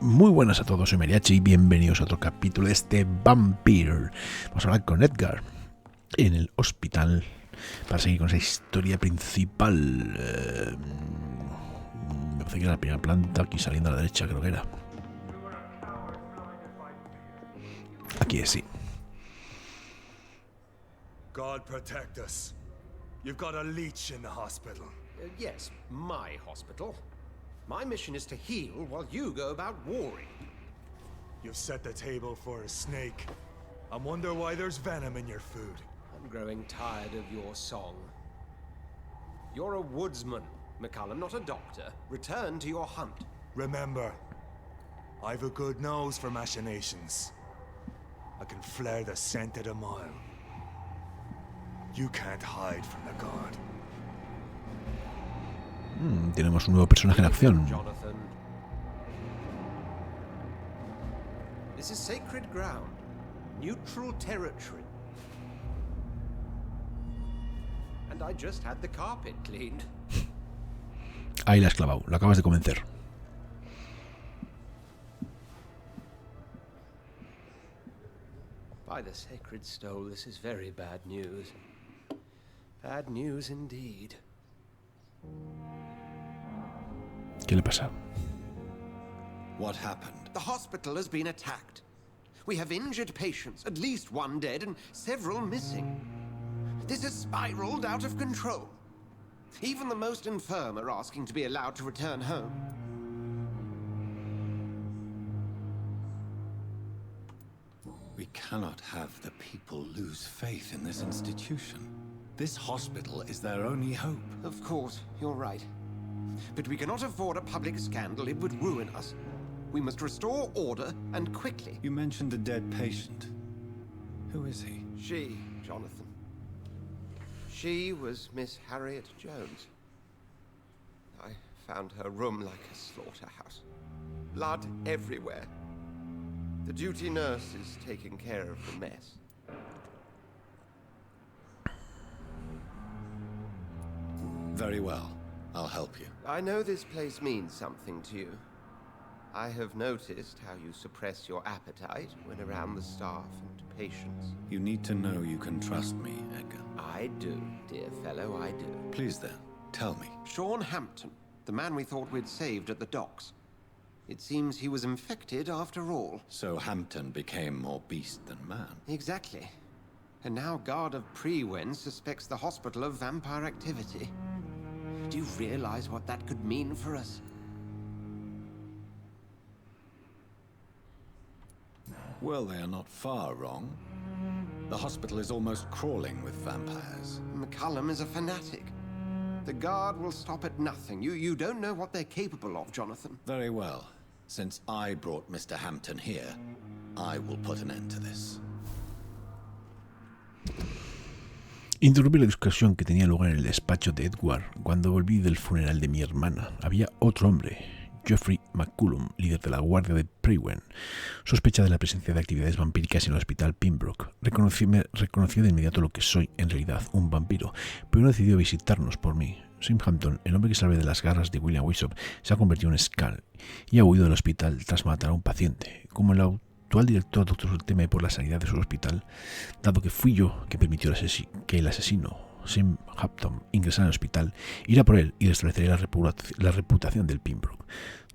Muy buenas a todos, soy Mariatxi y bienvenidos a otro capítulo de este Vampyr. Vamos a hablar con Edgar en el hospital para seguir con esa historia principal. Me parece que era la primera planta, aquí saliendo a la derecha, creo que era. Aquí es, sí. God protect us. You've got a leech in the hospital. Yes, my hospital. My mission is to heal while you go about warring. You've set the table for a snake. I wonder why there's venom in your food. I'm growing tired of your song. You're a woodsman, McCullum, not a doctor. Return to your hunt. Remember, I've a good nose for machinations. I can flare the scent at a mile. You can't hide from the god. Tenemos un nuevo personaje en acción. Jonathan. This is sacred ground. Neutral territory. And I just had the carpet cleaned. Ahí la has clavado, lo acabas de convencer. By the sacred stole, this is very bad news. Bad news indeed. ¿Qué le pasa? What happened? The hospital has been attacked. We have injured patients, at least one dead and several missing. This has spiraled out of control. Even the most infirm are asking to be allowed to return home. We cannot have the people lose faith in this institution. This hospital is their only hope. Of course, you're right. But we cannot afford a public scandal. It would ruin us. We must restore order, and quickly. You mentioned a dead patient. Who is he? She, Jonathan. She was Miss Harriet Jones. I found her room like a slaughterhouse. Blood everywhere. The duty nurse is taking care of the mess. Very well. I'll help you. I know this place means something to you. I have noticed how you suppress your appetite when around the staff and patients. You need to know you can trust me, Edgar. I do, dear fellow, I do. Please then, tell me. Sean Hampton, the man we thought we'd saved at the docks. It seems he was infected after all. So Hampton became more beast than man. Exactly. And now Guard of Prewen suspects the hospital of vampire activity. Do you realize what that could mean for us? Well, they are not far wrong. The hospital is almost crawling with vampires. McCullum is a fanatic. The Guard will stop at nothing. You don't know what they're capable of, Jonathan. Very well. Since I brought Mr. Hampton here, I will put an end to this. Interrumpí la discusión que tenía lugar en el despacho de Edward cuando volví del funeral de mi hermana. Había otro hombre, Geoffrey McCullum, líder de la guardia de Prewen. Sospecha de la presencia de actividades vampíricas en el hospital Pembroke. Reconoció de inmediato lo que soy en realidad, un vampiro, pero no decidió visitarnos por mí. Sim Hampton, el hombre que salve de las garras de William Wissop, se ha convertido en Skull y ha huido del hospital tras matar a un paciente. Como el actual director, Dr. teme por la sanidad de su hospital, dado que fui yo que permitió que el asesino, Sim Hampton, ingresara al hospital, irá por él y restableceré la reputación del Pembroke.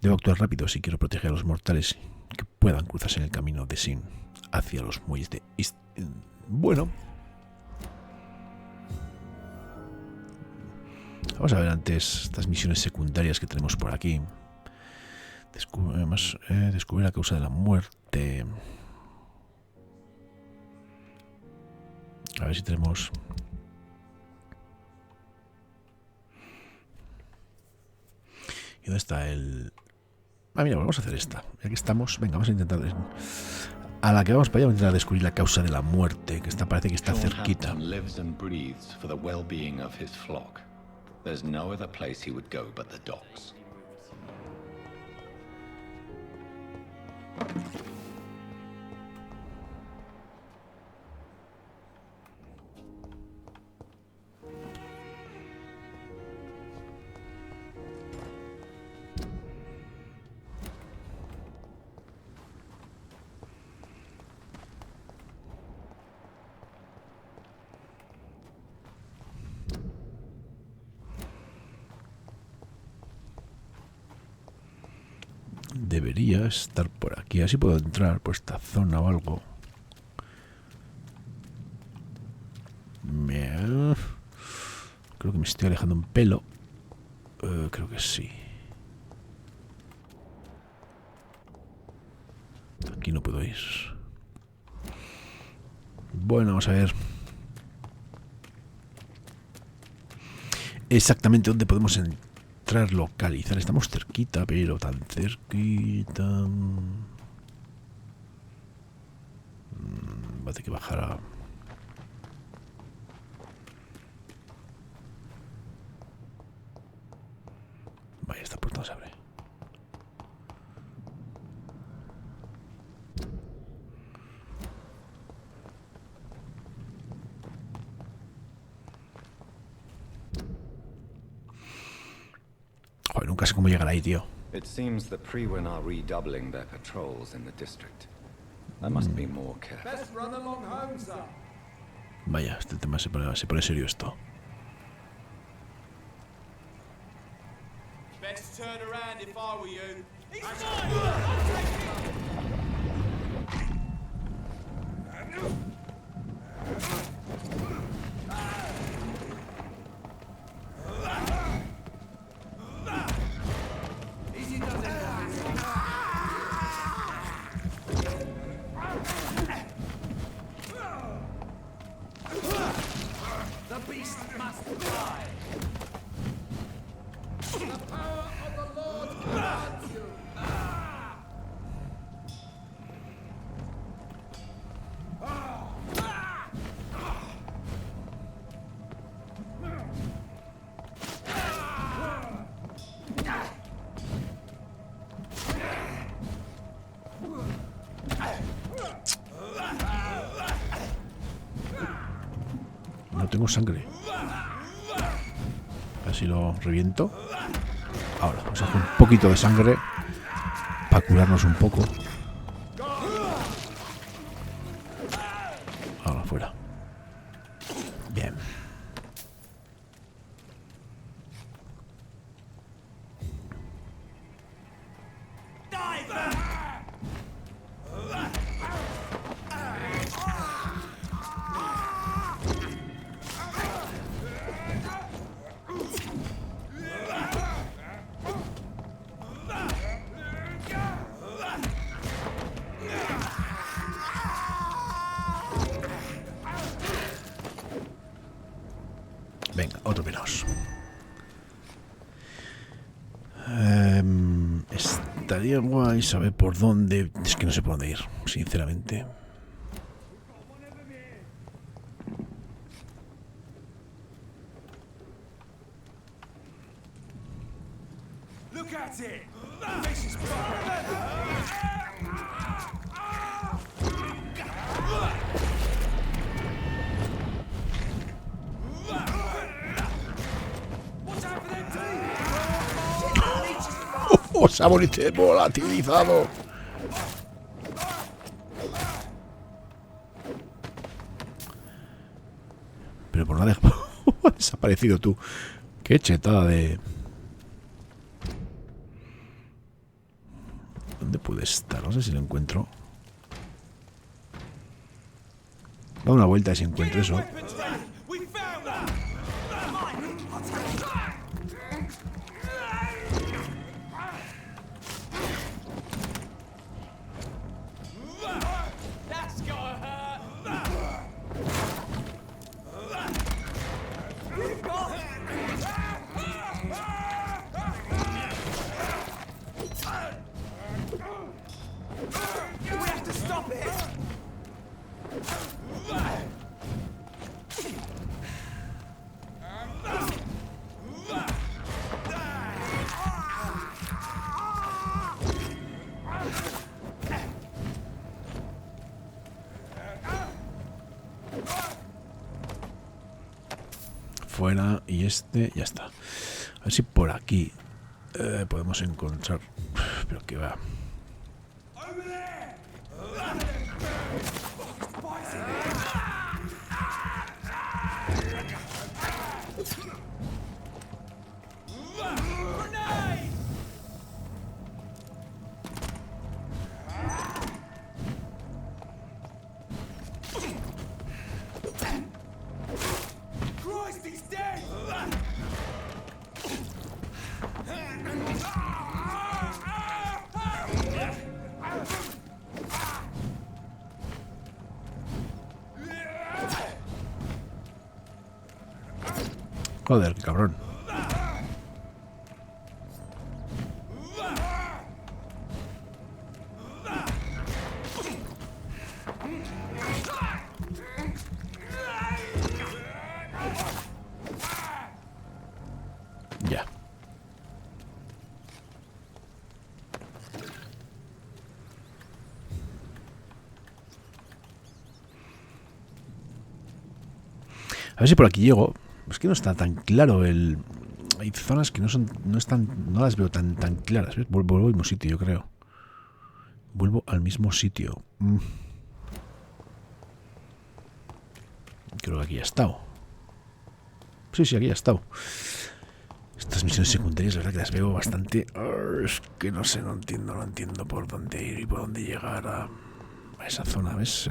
Debo actuar rápido si quiero proteger a los mortales que puedan cruzarse en el camino de Sim hacia los muelles de East. Bueno, vamos a ver antes estas misiones secundarias que tenemos por aquí. Descubrir la causa de la muerte. A ver si tenemos... ¿Y dónde está el...? Ah, mira, vamos a hacer esta. Ya que estamos, venga, vamos a intentar... A la que vamos para allá, vamos a intentar descubrir la causa de la muerte, que parece que está cerquita. Lives and breathes for the well-being of his flock. There's no other place he would go but the docks. debería estar por aquí. Así puedo entrar por esta zona o algo. Creo que me estoy alejando un pelo. Creo que sí. Aquí no puedo ir. Bueno, vamos a ver. Exactamente dónde podemos entrar, localizar. Estamos cerquita, pero tan cerquita. Va a tener que bajar a... Vaya, esta puerta no se abre. Joder, nunca sé cómo llegar ahí, tío. It seems the Priwen are redoubling their patrols in the district. I must be more careful. Best run along home, sir. Vaya, este tema se pone serio esto. Best turn around if I were you. He's Easy does it. The beast must die. The power of the Lord commands you. No tengo sangre. Así lo reviento. Ahora, vamos a hacer un poquito de sangre para curarnos un poco. Ahora, fuera. Bien. Venga, otro menos. Estaría guay saber por dónde. Es que no sé por dónde ir, sinceramente. Look at it. This is proper. What's happening to you? Se ha volatilizado. Pero por nada has desaparecido tú. Qué chetada de... ¿Dónde puede estar? No sé si lo encuentro. Da una vuelta y si encuentro eso. We found that. That's gotta hurt. We have to stop it. Fuera y este, ya está. A ver si por aquí podemos encontrar. Pero que va. Over there. Grenade! Joder, qué cabrón. Ya. A ver si por aquí llego. Es que no está tan claro el... Hay zonas que no las veo tan claras. ¿Ves? Vuelvo al mismo sitio, yo creo. Vuelvo al mismo sitio. Creo que aquí ya he estado. Sí, aquí ya he estado. Estas misiones secundarias, la verdad que las veo bastante... Es que no sé, no entiendo por dónde ir y por dónde llegar a esa zona, ¿ves?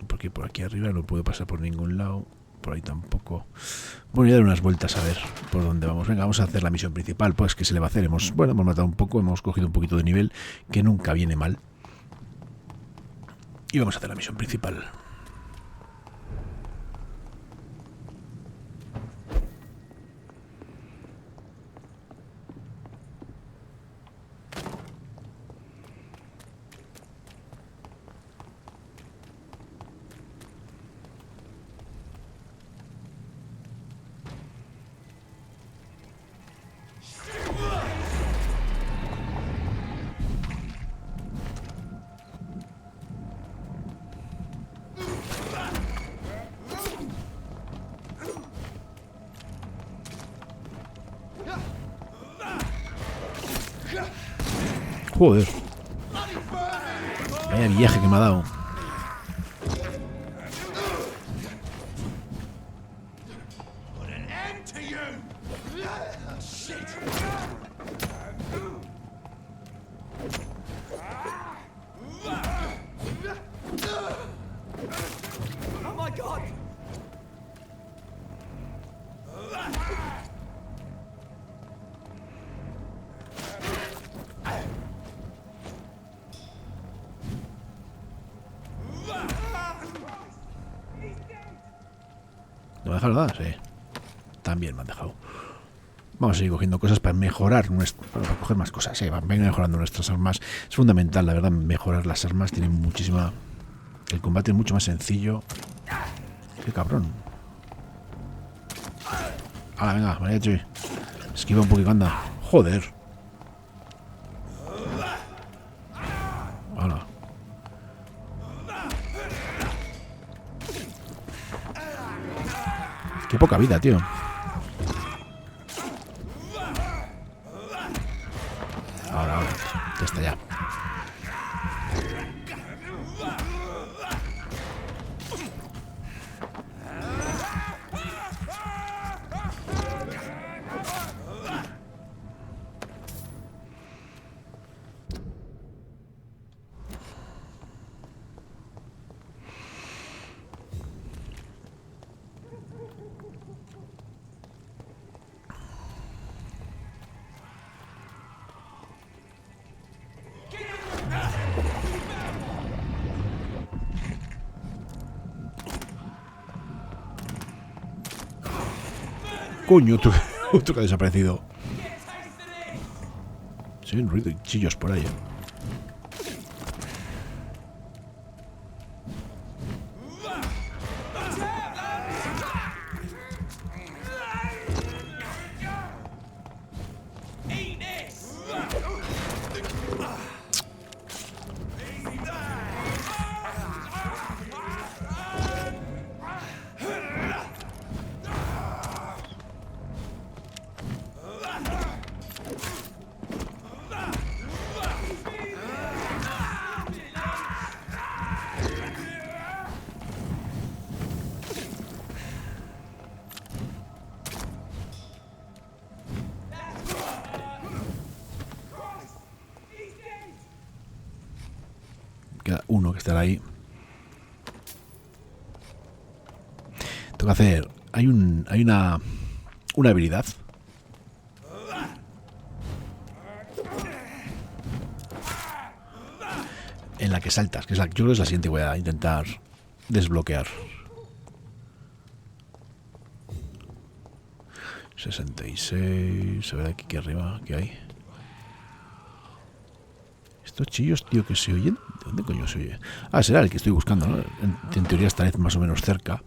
Porque por aquí arriba no puedo pasar por ningún lado. Por ahí tampoco. Bueno, voy a dar unas vueltas a ver por dónde vamos. Venga, vamos a hacer la misión principal. Pues, ¿qué se le va a hacer? Hemos matado un poco, hemos cogido un poquito de nivel, que nunca viene mal. Y vamos a hacer la misión principal. Joder. Vaya viaje que me ha dado. ¿No me dejas nada? Sí. También me han dejado. Vamos a seguir cogiendo cosas para mejorar para coger más cosas. Sí, van mejorando nuestras armas. Es fundamental, la verdad, mejorar las armas. Tienen muchísima... El combate es mucho más sencillo. Qué cabrón. Hala, venga, Mariatxi. Esquiva un poquito, anda. Joder. Hala. Qué poca vida, tío. Ahora. Ya está, ya. Coño, otro que ha desaparecido. Sí, un ruido y chillos por ahí, ¿eh? Queda uno que estará ahí. Tengo que hacer... Hay una habilidad en la que saltas, que es yo creo que es la siguiente. Voy a intentar desbloquear. 66. A ver aquí arriba, ¿qué hay? Estos chillos, tío, que se oyen. ¿De dónde coño se oye? Ah, será el que estoy buscando, ¿no? En teoría esta vez más o menos cerca.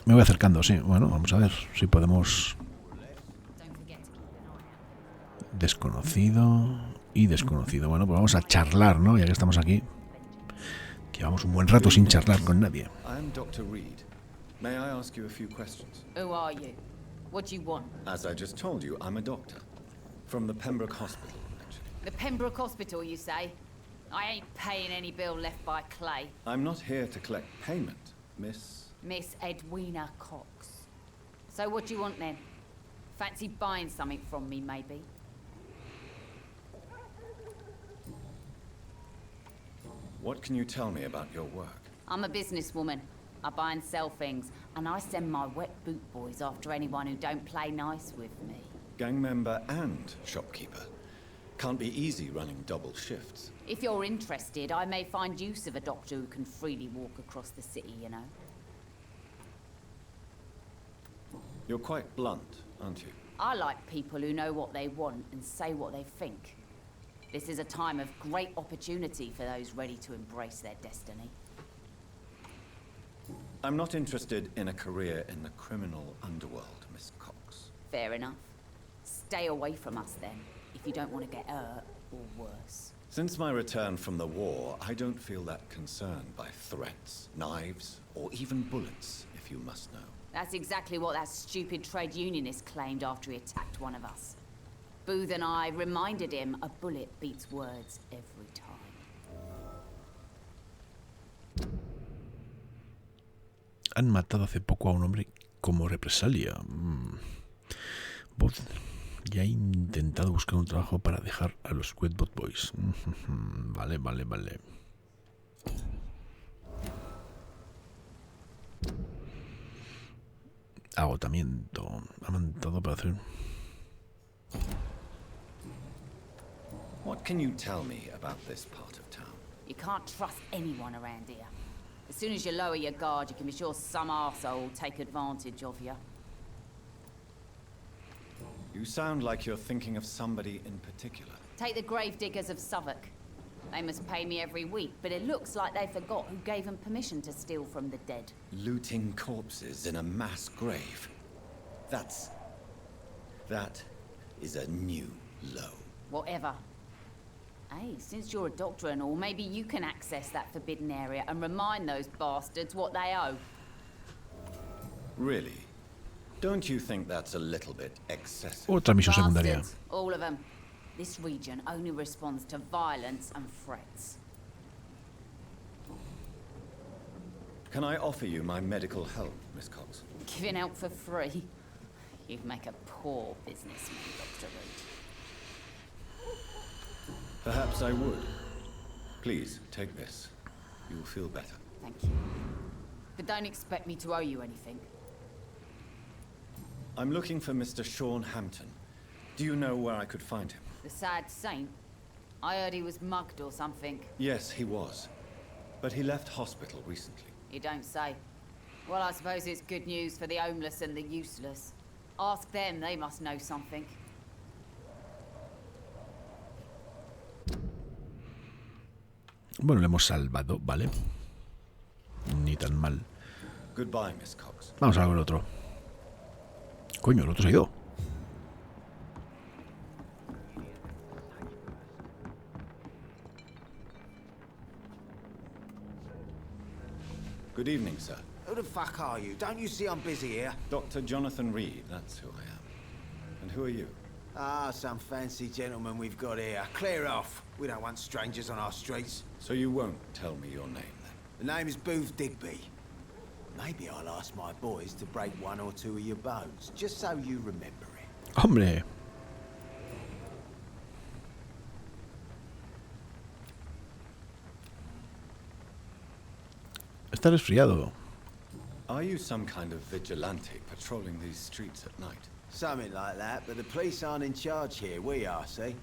Me voy acercando, sí. Bueno, vamos a ver si podemos... Desconocido y desconocido. Bueno, pues vamos a charlar, ¿no? Ya que estamos aquí. Que llevamos un buen rato sin charlar con nadie. I'm Dr. Reed. May I ask you a few questions? Who are you? What do you want? As I just told you, I'm a doctor. From the Pembroke Hospital, actually. The Pembroke Hospital, you say? I ain't paying any bill left by Clay. I'm not here to collect payment, Miss... Miss Edwina Cox. So what do you want then? Fancy buying something from me, maybe? What can you tell me about your work? I'm a businesswoman. I buy and sell things, and I send my wet boot boys after anyone who don't play nice with me. Gang member and shopkeeper. Can't be easy running double shifts. If you're interested, I may find use of a doctor who can freely walk across the city, you know. You're quite blunt, aren't you? I like people who know what they want and say what they think. This is a time of great opportunity for those ready to embrace their destiny. I'm not interested in a career in the criminal underworld, Miss Cox. Fair enough. Stay away from us then, if you don't want to get hurt or worse. Since my return from the war, I don't feel that concerned by threats, knives, or even bullets, if you must know. That's exactly what that stupid trade unionist claimed after he attacked one of us. Booth and I reminded him a bullet beats words every time. Han matado hace poco a un hombre como represalia. Booth ya ha intentado buscar un trabajo para dejar a los Wetbot Boys. Vale, vale, vale. Agotamiento. Ha mandado para hacer... What can you tell me about this part of town? You can't trust anyone around here. As soon as you lower your guard, you can be sure some arsehole will take advantage of you. You sound like you're thinking of somebody in particular. Take the gravediggers of Southwark. They must pay me every week, but it looks like they forgot who gave them permission to steal from the dead. Looting corpses in a mass grave. That is a new low. Whatever. Hey, since you're a doctor and all, maybe you can access that forbidden area and remind those bastards what they owe. Really? Don't you think that's a little bit excessive? Otra misión secundaria. Bastards, all of them. This region only responds to violence and threats. Can I offer you my medical help, Miss Cox? Giving out for free? You'd make a poor businessman, Dr. Reed. Perhaps I would. Please, take this. You'll feel better. Thank you. But don't expect me to owe you anything. I'm looking for Mr. Sean Hampton. Do you know where I could find him? The sad saint? I heard he was mugged or something. Yes, he was. But he left hospital recently. You don't say. Well, I suppose it's good news for the homeless and the useless. Ask them, they must know something. Bueno, le hemos salvado, ¿vale? Ni tan mal. Goodbye, Miss Cox. Vamos a ver el otro. Coño, el otro se ha ido. Good evening, sir. Who the fuck are you? Don't you see I'm busy here? Dr. Jonathan Reed, that's who I am. And who are you? Ah, some fancy gentleman we've got here. Clear off. We don't want strangers on our streets. So you won't tell me your name, then? The name is Booth Digby. Maybe I'll ask my boys to break one or two of your bones, just so you remember it. Hombre, Está resfriado. Are you some kind of vigilante patrolling these streets at night? Something like that, but the police aren't in charge here. We are, see?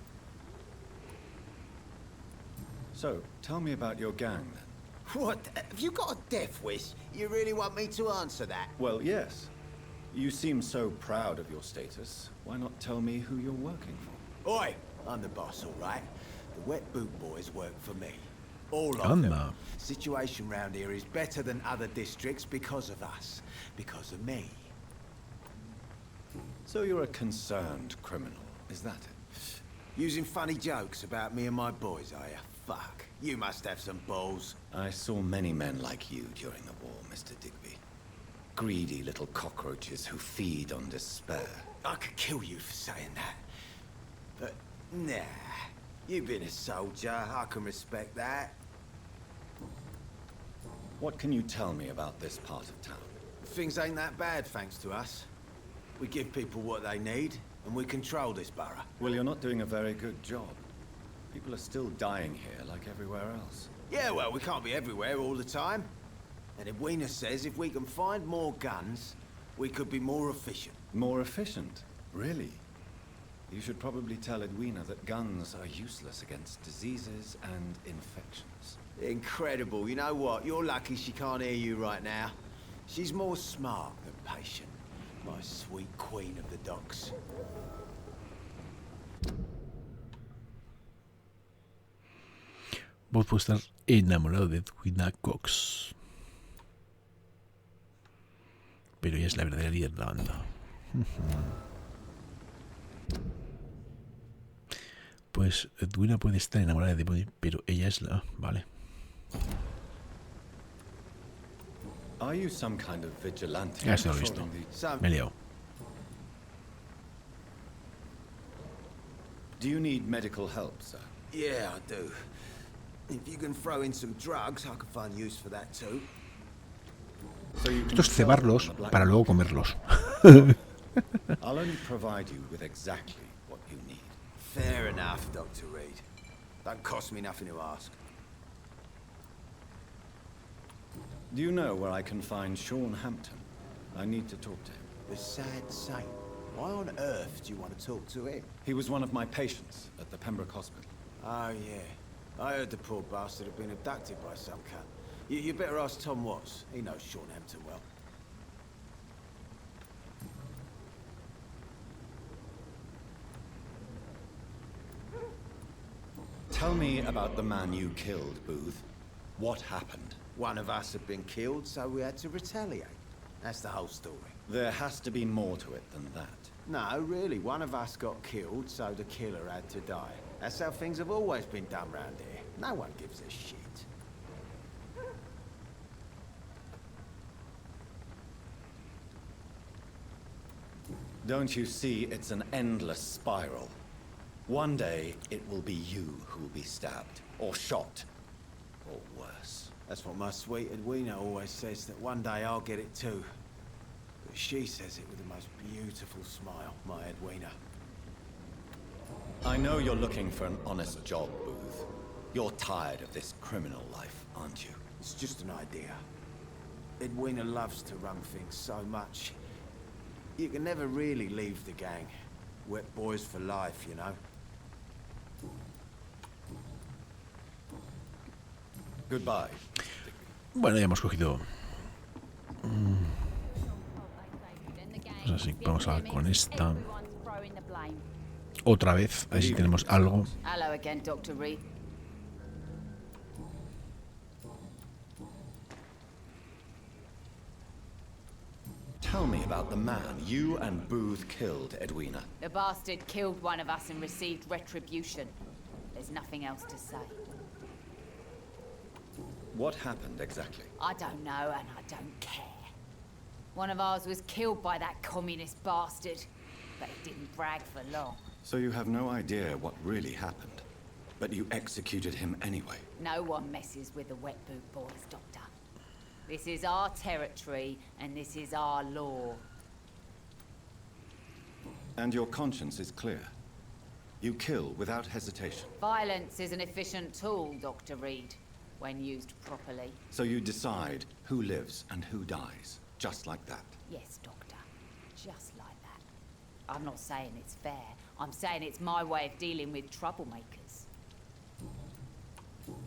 So, tell me about your gang then. What? Have you got a death wish? You really want me to answer that? Well, yes. You seem so proud of your status. Why not tell me who you're working for? Oi! I'm the boss, all right? The wet boot boys work for me. All of them. Situation round here is better than other districts because of us. Because of me. So you're a concerned criminal, is that it? Using funny jokes about me and my boys, are you? Fuck. You must have some balls. I saw many men like you during the war, Mr. Digby. Greedy little cockroaches who feed on despair. I could kill you for saying that. But, nah. You've been a soldier. I can respect that. What can you tell me about this part of town? Things ain't that bad, thanks to us. We give people what they need, and we control this borough. Well, you're not doing a very good job. People are still dying here like everywhere else. Yeah, well, we can't be everywhere all the time. And Edwina says if we can find more guns, we could be more efficient. More efficient? Really? You should probably tell Edwina that guns are useless against diseases and infections. Incredible. You know what? You're lucky she can't hear you right now. She's more smart than patient. My sweet queen of the docks. Vos puedes estar enamorado de Edwina Cox. Pero ella es la verdadera líder de la banda. Pues Edwina puede estar enamorada de Body, pero ella es la... Vale. Are you some kind of vigilante? Ya se lo he visto. Me he liado. Do you need medical help, sir? Yeah, I do. If you can throw in some drugs, I can find use for that too. So you Esto es cebarlos para luego comerlos. I'll only provide you with exactly what you need. Fair enough, Dr. Reed. Don't cost me nothing to ask. Do you know where I can find Sean Hampton? I need to talk to him. The sad saint. Why on earth do you want to talk to him? He was one of my patients at the Pembroke Hospital. Oh, yeah. I heard the poor bastard had been abducted by some cunt. You better ask Tom Watts. He knows Sean Hampton well. Tell me about the man you killed, Booth. What happened? One of us had been killed, so we had to retaliate. That's the whole story. There has to be more to it than that. No, really. One of us got killed, so the killer had to die. That's how things have always been done round here. No one gives a shit. Don't you see it's an endless spiral? One day, it will be you who will be stabbed, or shot, or worse. That's what my sweet Edwina always says, that one day I'll get it too. But she says it with the most beautiful smile, my Edwina. I know you're looking for an honest job, Booth. You're tired of this criminal life, aren't you? It's just an idea. Edwina loves to run things so much. You can never really leave the gang. Wet boys for life, you know. Goodbye. Bueno, ya hemos cogido... Pues así, vamos a ver con esta. Otra vez, a ver si tenemos algo. Hello again, Dr. Reed. Tell me about the man you and Booth killed, Edwina. The bastard killed one of us and received retribution. There's nothing else to say. What happened exactly? I don't know, and I don't care. One of ours was killed by that communist bastard, but he didn't brag for long. So you have no idea what really happened, but you executed him anyway. No one messes with the wet boot boys, Doctor. This is our territory, and this is our law. And your conscience is clear. You kill without hesitation. Violence is an efficient tool, Dr. Reed. when used properly. So you decide who lives and who dies, just like that. Yes, Doctor. Just like that. I'm not saying it's fair. I'm saying it's my way of dealing with troublemakers.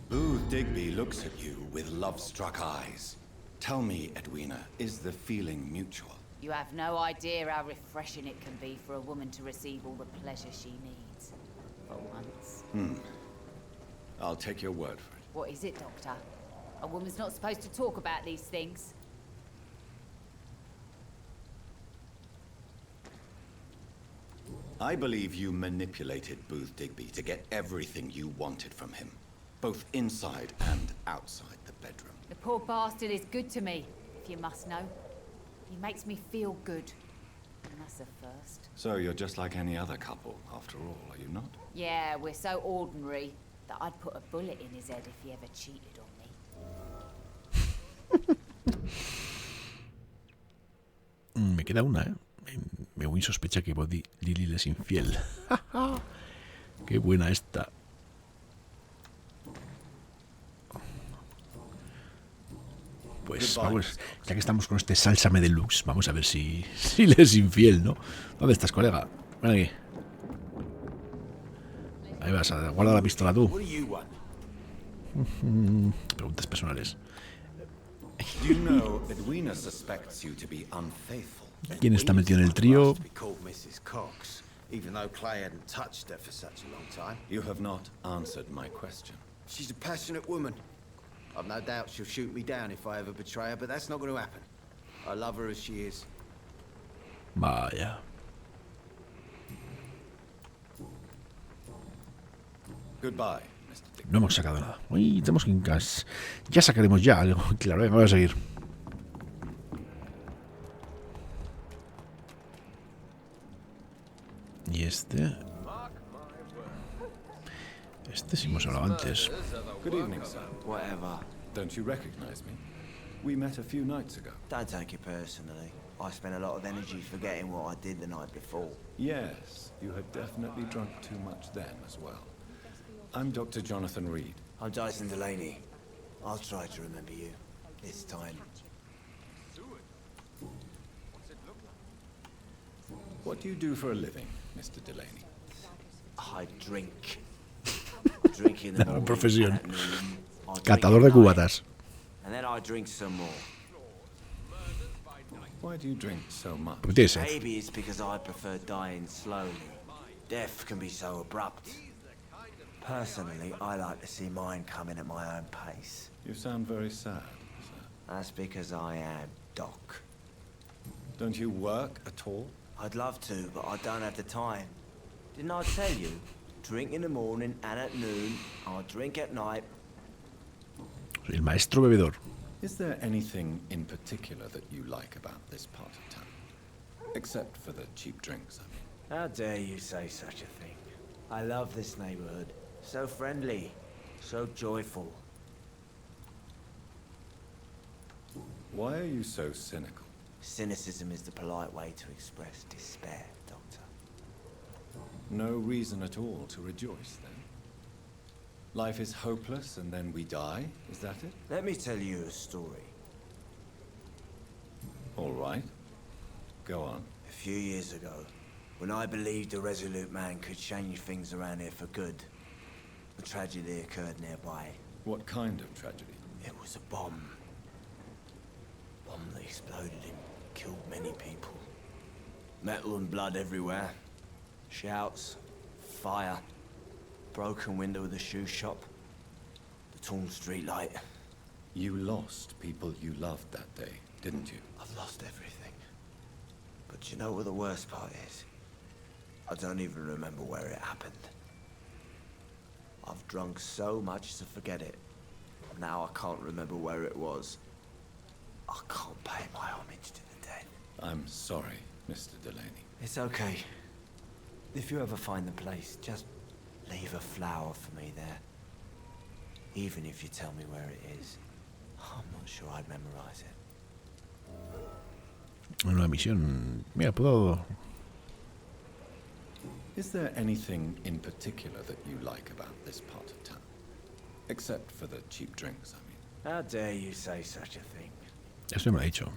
Booth Digby looks at you with love-struck eyes. Tell me, Edwina, is the feeling mutual? You have no idea how refreshing it can be for a woman to receive all the pleasure she needs. For once. I'll take your word for it. What is it, Doctor? A woman's not supposed to talk about these things. I believe you manipulated Booth Digby to get everything you wanted from him, both inside and outside the bedroom. The poor bastard is good to me, if you must know. He makes me feel good. And that's a first. So you're just like any other couple, after all, are you not? Yeah, we're so ordinary that I'd put a bullet in his head if he ever cheated on me. Me queda una, ¿eh? Me voy a sospechar que Lily es infiel. Qué buena esta. Pues vamos, ya que estamos con este sálsame deluxe, vamos a ver si le es infiel, ¿no? ¿Dónde estás, colega? Ven aquí. Ahí vas, guarda la pistola tú. Preguntas personales. You know, Edwina suspects you to be unfaithful. ¿Quién está metido en el trío? Even though Clay hadn't touched her for such a long time. You have not answered my question. She's a passionate woman. I've no doubt she'll shoot me down if I ever betray her, but that's not going to happen. I love her as she is. Vaya. Goodbye, Mr. Dick. No hemos sacado nada. Uy, tenemos que ya sacaremos ya algo. Claro, venga, voy a seguir. Y este sí hemos hablado antes. Good evening, sir. Whatever. Don't you recognize me? We met a few nights ago. Don't take it personally. I spent a lot of energy forgetting what I did the night before. Yes, you had definitely drunk too much then as well. I'm Dr. Jonathan Reed. I'm Dyson Delaney. I'll try to remember you. This time. What do you do for a living, Mr. Delaney? I drink. Drink in the morning, Profesión. at noon, I drink Catador de at night, cubatas. and then I drink some more. Why do you drink so much? ¿Por qué tienes sed? Maybe it's because I prefer dying slowly. Death can be so abrupt. Personally, I like to see mine coming at my own pace. You sound very sad, sir. That's because I am Doc. Don't you work at all? I'd love to, but I don't have the time. Didn't I tell you? Drink in the morning and at noon. I'll drink at night. Soy el maestro bebedor. Is there anything in particular that you like about this part of town? Except for the cheap drinks, I mean. How dare you say such a thing? I love this neighborhood. So friendly, so joyful. Why are you so cynical? Cynicism is the polite way to express despair, Doctor. No reason at all to rejoice, then? Life is hopeless and then we die, is that it? Let me tell you a story. All right. Go on. A few years ago, when I believed a resolute man could change things around here for good, a tragedy occurred nearby. What kind of tragedy? It was a bomb. Bomb that exploded and killed many people. Metal and blood everywhere. Shouts, fire, broken window of the shoe shop, the torn street light. You lost people you loved that day, didn't you? I've lost everything. But you know what the worst part is? I don't even remember where it happened. I've drunk so much to forget it. Now I can't remember where it was. I can't pay my homage to the dead. I'm sorry, Mr. Delaney. It's okay. If you ever find the place, just leave a flower for me there. Even if you tell me where it is. I'm not sure I'd memorize it. Una misión. Mira, puedo. Is there anything in particular that you like about this part of town? Except for the cheap drinks, I mean. How dare you say such a thing? Eso me lo ha dicho.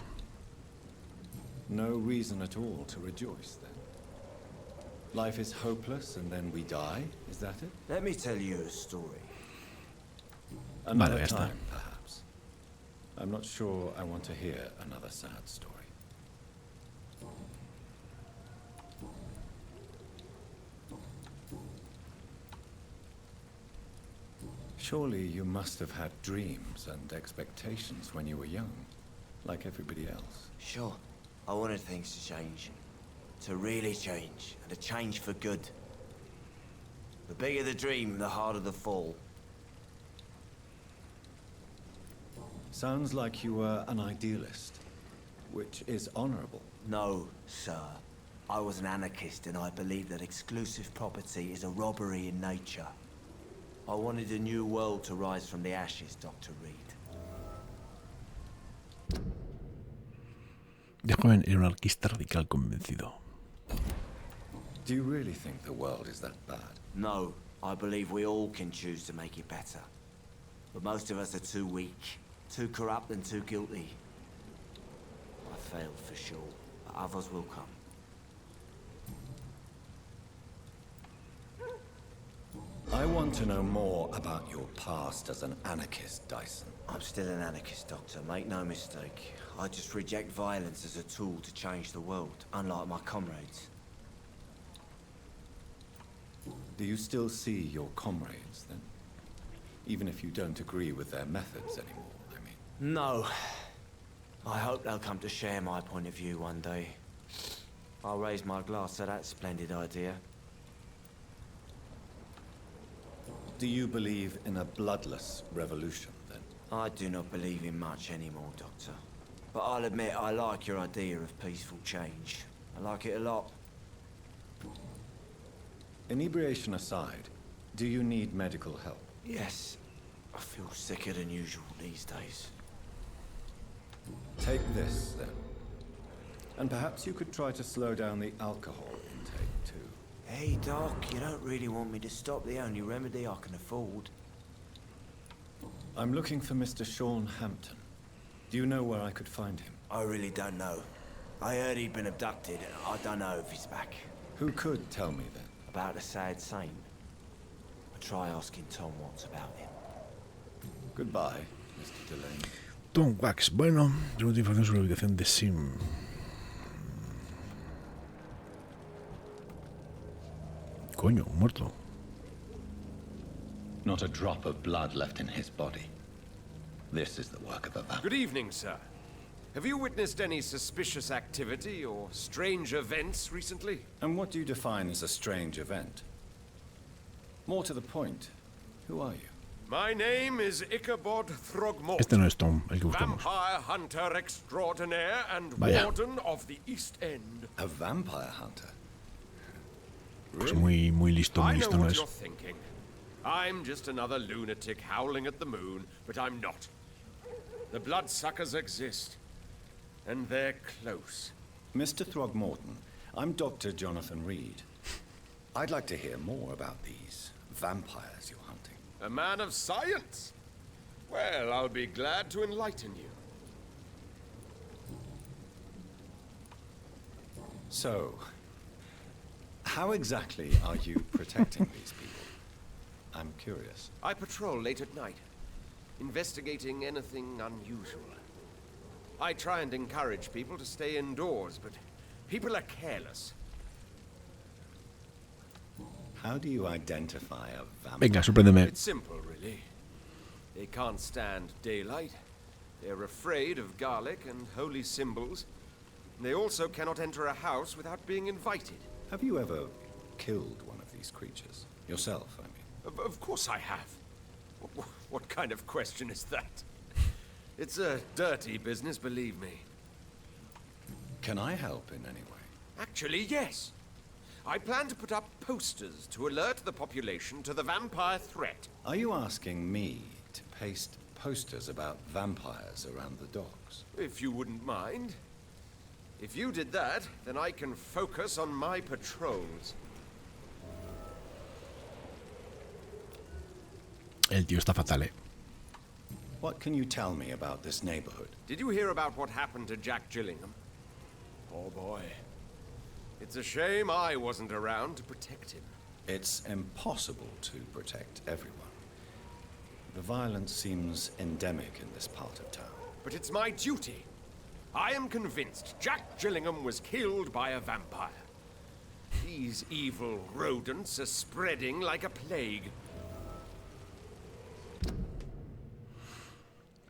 No reason at all to rejoice, then. Life is hopeless and then we die, is that it? Let me tell you a story. Another ya está. time, perhaps. I'm not sure I want to hear another sad story. Surely you must have had dreams and expectations when you were young, like everybody else. Sure, I wanted things to change. To really change, and to change for good. The bigger the dream, the harder the fall. Sounds like you were an idealist, which is honorable. No, sir. I was an anarchist and I believed that exclusive property is a robbery in nature. I wanted a new world to rise from the ashes, Dr. Reed. De joven era un anarquista radical convencido. Do you really think the world is that bad? No, I believe we all can choose to make it better. But most of us are too weak, too corrupt and too guilty. I failed for sure, but others will come. I want to know more about your past as an anarchist, Dyson. I'm still an anarchist, Doctor, make no mistake. I just reject violence as a tool to change the world, unlike my comrades. Do you still see your comrades, then? Even if you don't agree with their methods anymore, I mean. No. I hope they'll come to share my point of view one day. I'll raise my glass to that splendid idea. Do you believe in a bloodless revolution, then? I do not believe in much anymore, Doctor. But I'll admit I like your idea of peaceful change. I like it a lot. Inebriation aside, do you need medical help? Yes. I feel sicker than usual these days. Take this, then. And perhaps you could try to slow down the alcohol intake, too. Hey, Doc, you don't really want me to stop the only remedy I can afford. I'm looking for Mr. Sean Hampton. Do you know where I could find him? I really don't know. I heard he'd been abducted, and I don't know if he's back. Who could tell me, then? About the sad saint. I'll try asking Tom Watts about him. Goodbye, Mr. Delaney. Tom Wax. Bueno, tenemos información sobre la ubicación de Sim. Coño, muerto. Not a drop of blood left in his body. This is the work of a vampire. Good evening, sir. Have you witnessed any suspicious activity or strange events recently? And what do you define as a strange event? More to the point, who are you? My name is Ichabod Throgmorton. Este no es Tom, el que buscamos. Vampire hunter extraordinaire and Vaya. warden of the East End. A vampire hunter? Pues muy listo, muy I know listo no what es. you're thinking. I'm just another lunatic howling at the moon, but I'm not. The bloodsuckers exist, and they're close. Mr. Throgmorton, I'm Dr. Jonathan Reed. I'd like to hear more about these vampires you're hunting. A man of science. Well, I'll be glad to enlighten you. So, how exactly are you protecting these people? I'm curious. I patrol late at night, investigating anything unusual. I try and encourage people to stay indoors, but people are careless. How do you identify a vampire? Venga, sorpréndeme. It's simple, really. They can't stand daylight. They're afraid of garlic and holy symbols. They also cannot enter a house without being invited. Have you ever killed one of these creatures? Yourself, I mean. Of course I have. What kind of question is that? It's a dirty business, believe me. Can I help in any way? Actually, yes. I plan to put up posters to alert the population to the vampire threat. Are you asking me to paste posters about vampires around the docks? If you wouldn't mind. If you did that, then I can focus on my patrols. El tío está fatal, ¿eh? What can you tell me about this neighborhood? Did you hear about what happened to Jack Gillingham? Poor boy. It's a shame I wasn't around to protect him. It's impossible to protect everyone. The violence seems endemic in this part of town. But it's my duty. I am convinced Jack Gillingham was killed by a vampire. These evil rodents are spreading like a plague.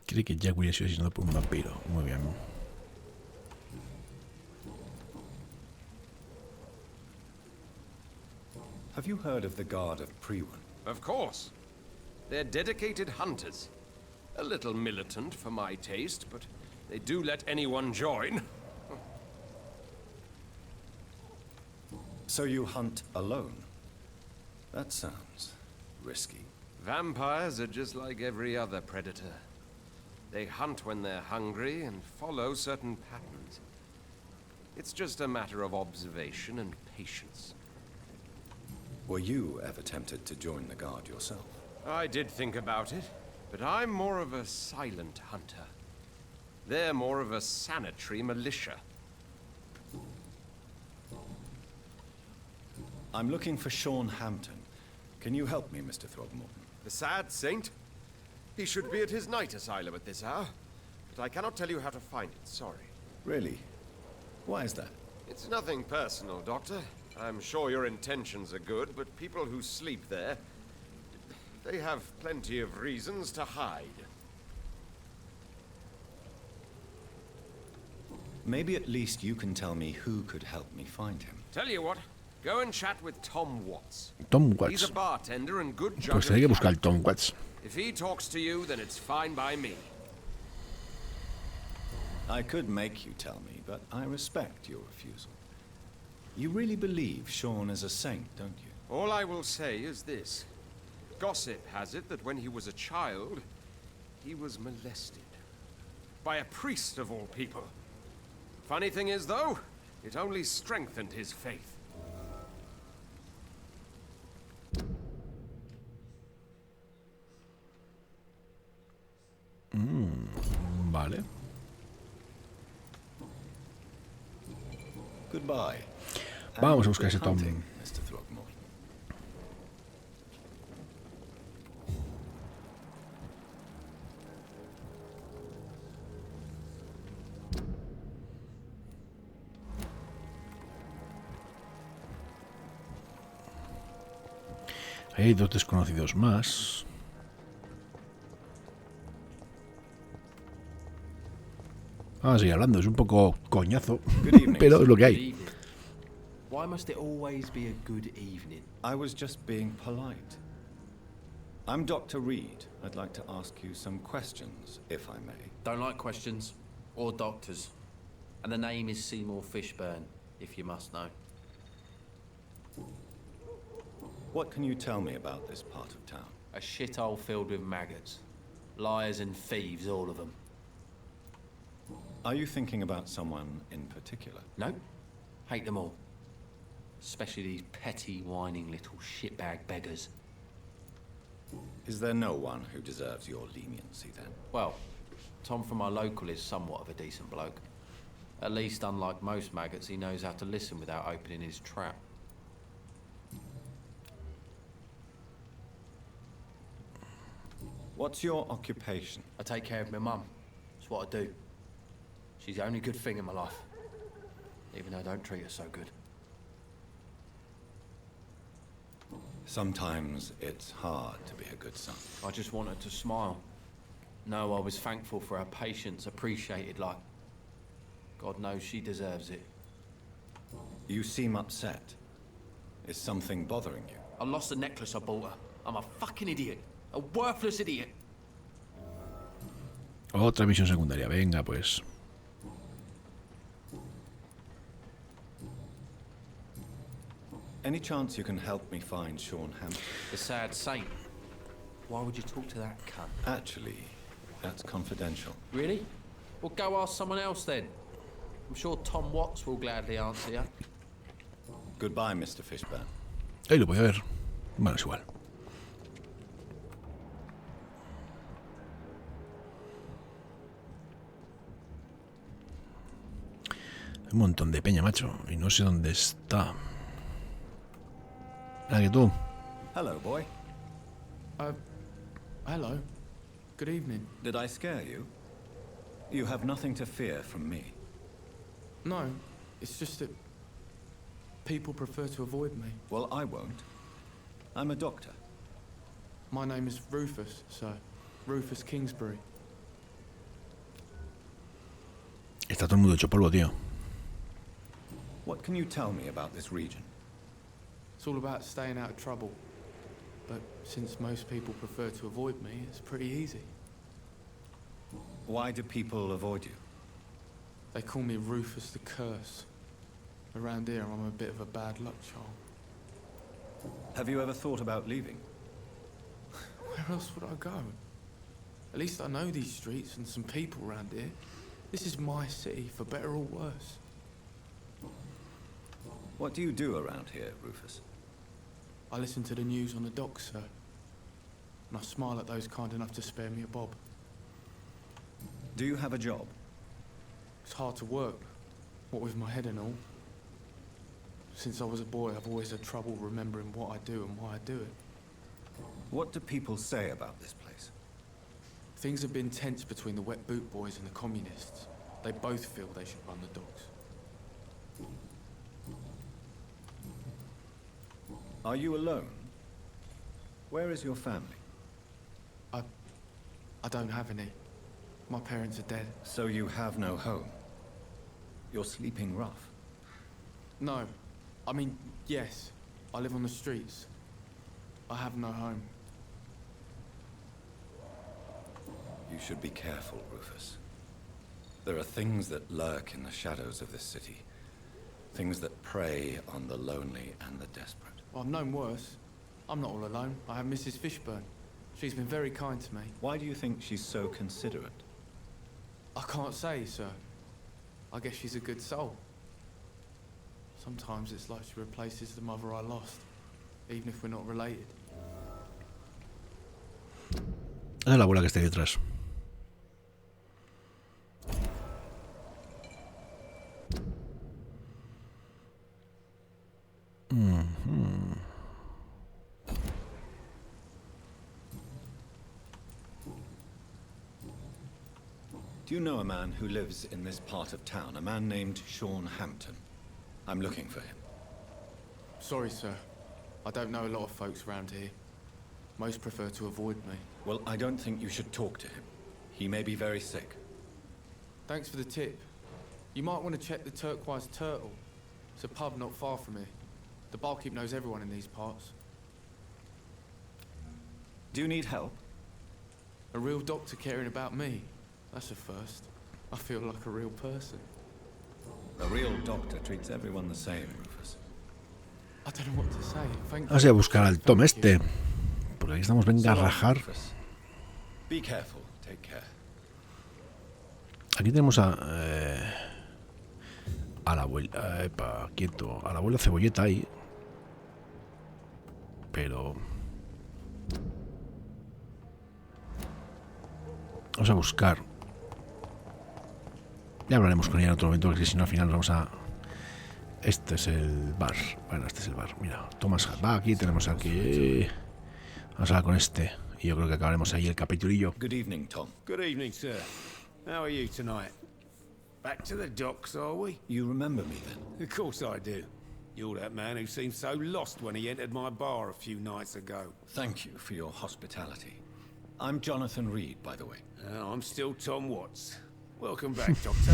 Cree que Jack hubiera sido asesinado por un vampiro. Muy bien. Have you heard of the Guard of Prewen? Of course. They're dedicated hunters. A little militant for my taste, but they do let anyone join. So you hunt alone? That sounds risky. Vampires are just like every other predator. They hunt when they're hungry and follow certain patterns. It's just a matter of observation and patience. Were you ever tempted to join the Guard yourself? I did think about it, but I'm more of a silent hunter. They're more of a sanitary militia. I'm looking for Sean Hampton. Can you help me, Mr. Throgmorton? The sad saint? He should be at his night asylum at this hour, but I cannot tell you how to find it, sorry. Really? Why is that? It's nothing personal, Doctor. I'm sure your intentions are good, but people who sleep there, they have plenty of reasons to hide. Maybe at least you can tell me who could help me find him. Tell you what, go and chat with Tom Watts. Tom He's Watts. a bartender and good judge Pues of hay que buscar al character. Tom Watts. If he talks to you, then it's fine by me. I could make you tell me, but I respect your refusal. You really believe Sean is a saint, don't you? All I will say is this. Gossip has it that when he was a child, he was molested. By a priest of all people. Funny thing is, though, it only strengthened his faith. Vale. Goodbye. Vamos a And buscar ese good Tom. hunting, Mr. Throgmorton. Ahí hay dos desconocidos más. Vamos a seguir hablando. Es un poco coñazo, Good evening, pero sir. es lo que Good hay. evening. Why must it always be a good evening? I was just being polite. I'm Dr. Reed. I'd like to ask you some questions, if I may. Don't like questions or doctors. And the name is Seymour Fishburne, if you must know. What can you tell me about this part of town? A shithole filled with maggots. Liars and thieves, all of them. Are you thinking about someone in particular? No, hate them all. Especially these petty, whining little shitbag beggars. Is there no one who deserves your leniency then? Well, Tom from our local is somewhat of a decent bloke. At least, unlike most maggots, he knows how to listen without opening his trap. What's your occupation? I take care of my mum. It's what I do. She's the only good thing in my life. Even though I don't treat her so good. Sometimes it's hard to be a good son. I just want her to smile. No, I was thankful for her patience, appreciated like... God knows she deserves it. You seem upset. Is something bothering you? I lost the necklace I bought her. I'm a fucking idiot. A worthless idiot. Otra misión secundaria. Venga, pues. Any chance you can help me find Sean Hampton? The sad saint. Why would you talk to that cunt? Actually, that's confidential. Really? Well, go ask someone else then. I'm sure Tom Watts will gladly answer you. Goodbye, Mr. Fishburne. Ahí lo voy a ver. Bueno, es igual. Un montón de peña, macho. Y no sé dónde está. Mira que tú. Hello, boy. Hello. Good evening. Did I scare you? You have nothing to fear from me. No, it's just that people prefer to avoid me. Well, I won't. I'm a doctor. My name is Rufus, sir. Rufus Kingsbury. Está todo el mundo hecho polvo, tío. What can you tell me about this region? It's all about staying out of trouble. But since most people prefer to avoid me, it's pretty easy. Why do people avoid you? They call me Rufus the Curse. Around here, I'm a bit of a bad luck charm. Have you ever thought about leaving? Where else would I go? At least I know these streets and some people around here. This is my city, for better or worse. What do you do around here, Rufus? I listen to the news on the docks, sir. And I smile at those kind enough to spare me a bob. Do you have a job? It's hard to work, what with my head and all. Since I was a boy, I've always had trouble remembering what I do and why I do it. What do people say about this place? Things have been tense between the wet boot boys and the communists. They both feel they should run the docks. Are you alone? Where is your family? I don't have any. My parents are dead. So you have no home? You're sleeping rough? No. I mean, yes. I live on the streets. I have no home. You should be careful, Rufus. There are things that lurk in the shadows of this city. Things that prey on the lonely and the desperate. Well, I've known worse. I'm not all alone. I have Mrs. Fishburne. She's been very kind to me. Why do you think she's so considerate? I can't say, sir. I guess she's a good soul. Sometimes it's like she replaces the mother I lost, even if we're not related. Es la abuela que está ahí detrás. Do you know a man who lives in this part of town? A man named Sean Hampton. I'm looking for him. Sorry, sir. I don't know a lot of folks around here. Most prefer to avoid me. Well, I don't think you should talk to him. He may be very sick. Thanks for the tip. You might want to check the Turquoise Turtle. It's a pub not far from here. The barkeep knows everyone in these parts. Do you need help? A real doctor caring about me. That's a first. I feel like a real person. A real doctor treats everyone the same, Rufus. I don't know what to say. Thank you. Vamos a buscar al Tom este. Porque aquí estamos, venga a rajar. Be careful. Take care. Aquí tenemos a la abuela. Epa, quieto. A la abuela Cebolleta ahí. Pero vamos a buscar. Ya hablaremos con ella en otro momento, porque si no al final vamos a... Este es el bar. Bueno, este es el bar. Mira, Thomas va aquí, tenemos aquí... Vamos a hablar con este. Y yo creo que acabaremos ahí el capitulillo. Good evening, Tom. Good evening, sir. How are you tonight? Back to the docks, are we? You remember me then? Of course I do. You're that man who seemed so lost when he entered my bar a few nights ago. Thank you for your hospitality. I'm Jonathan Reed, by the way. I'm still Tom Watts. Welcome back, Doctor.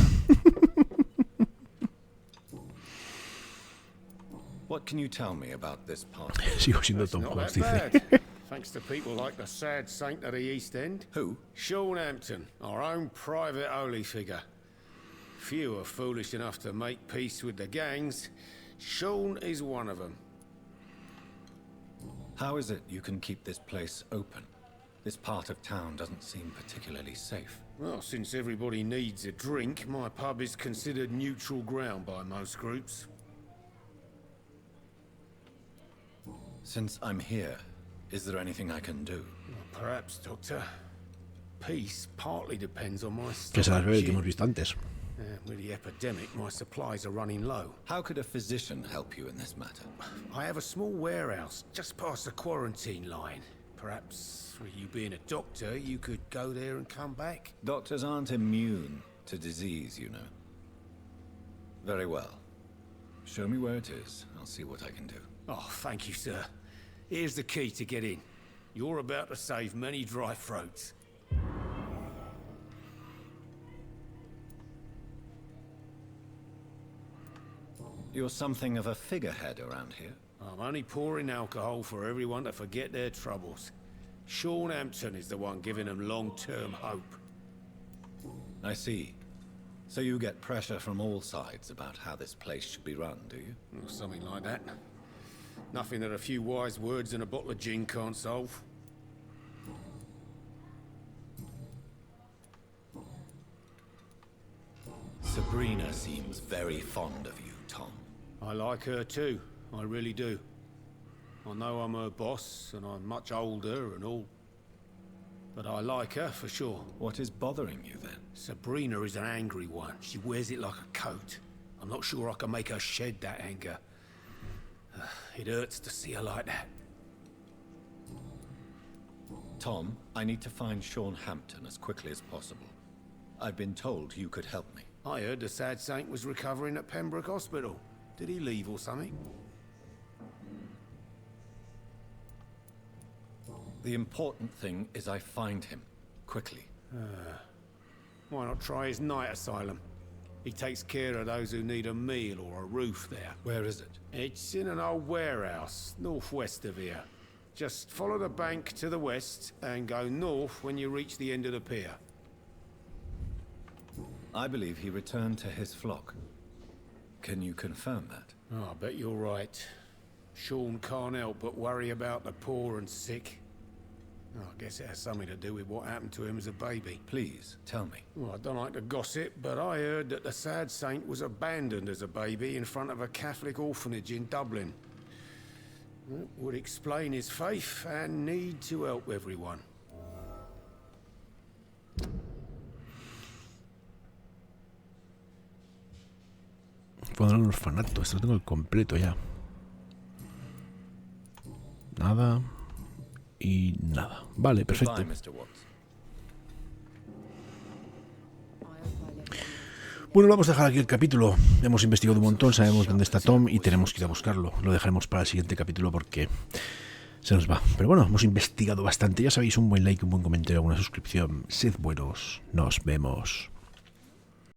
What can you tell me about this part? Sigo siendo It's Tom not Watts, that dice. bad. Thanks to people like the sad saint of the East End. Who? Sean Hampton, our own private holy figure. Few are foolish enough to make peace with the gangs. Sean is one of them. How is it you can keep this place open? This part of town doesn't seem particularly safe. Well, since everybody needs a drink, my pub is considered neutral ground by most groups. Since I'm here, is there anything I can do? Perhaps, Doctor. Peace partly depends on my Que se las stock bebe of el que hemos gin. visto antes. With the epidemic, my supplies are running low. How could a physician help you in this matter? I have a small warehouse just past the quarantine line. Perhaps, with you being a doctor, you could go there and come back? Doctors aren't immune to disease, you know. Very well. Show me where it is. I'll see what I can do. Oh, thank you, sir. Here's the key to get in. You're about to save many dry throats. You're something of a figurehead around here. I'm only pouring alcohol for everyone to forget their troubles. Sean Hampton is the one giving them long-term hope. I see. So you get pressure from all sides about how this place should be run, do you? Or something like that. Nothing that a few wise words and a bottle of gin can't solve. Sabrina seems very fond of you, Tom. I like her too. I really do. I know I'm her boss, and I'm much older and all. But I like her, for sure. What is bothering you, then? Sabrina is an angry one. She wears it like a coat. I'm not sure I can make her shed that anger. It hurts to see her like that. Tom, I need to find Sean Hampton as quickly as possible. I've been told you could help me. I heard the sad saint was recovering at Pembroke Hospital. Did he leave or something? The important thing is I find him, quickly. Why not try his night asylum? He takes care of those who need a meal or a roof there. Where is it? It's in an old warehouse, northwest of here. Just follow the bank to the west and go north when you reach the end of the pier. I believe he returned to his flock. Can you confirm that? Oh, I bet you're right. Sean can't help but worry about the poor and sick. Oh, I guess it has something to do with what happened to him as a baby. Please, tell me. Well, I don't like to gossip, but I heard that the sad saint was abandoned as a baby in front of a Catholic orphanage in Dublin. That would explain his faith and need to help everyone. Pondré un orfanato, esto lo tengo el completo ya. Nada. Y nada. Vale, perfecto. Goodbye, Mr. Watts. Bueno, vamos a dejar aquí el capítulo. Hemos investigado un montón, sabemos dónde está Tom y tenemos que ir a buscarlo. Lo dejaremos para el siguiente capítulo porque se nos va. Pero bueno, hemos investigado bastante. Ya sabéis, un buen like, un buen comentario, una suscripción. Sed buenos. Nos vemos.